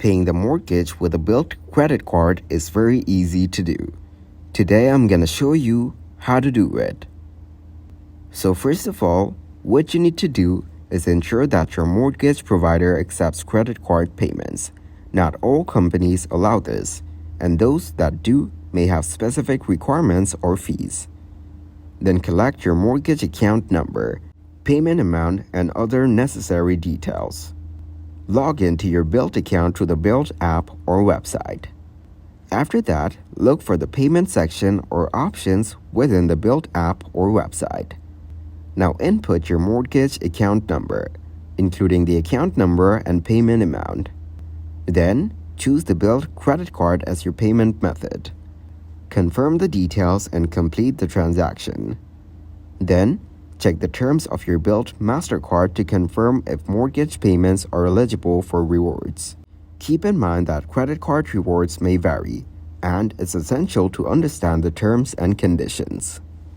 Paying the mortgage with a Bilt credit card is very easy to do. Today I'm gonna show you how to do it. So first of all, what you need to do is ensure that your mortgage provider accepts credit card payments. Not all companies allow this, and those that do may have specific requirements or fees. Then collect your mortgage account number, payment amount, and other necessary details. Log into your Bilt account through the Bilt app or website. After that, look for the payment section or options within the Bilt app or website. Now input your mortgage account number, including the account number and payment amount. Then, choose the Bilt credit card as your payment method. Confirm the details and complete the transaction. Then, check the terms of your Bilt MasterCard to confirm if mortgage payments are eligible for rewards. Keep in mind that credit card rewards may vary, and it's essential to understand the terms and conditions.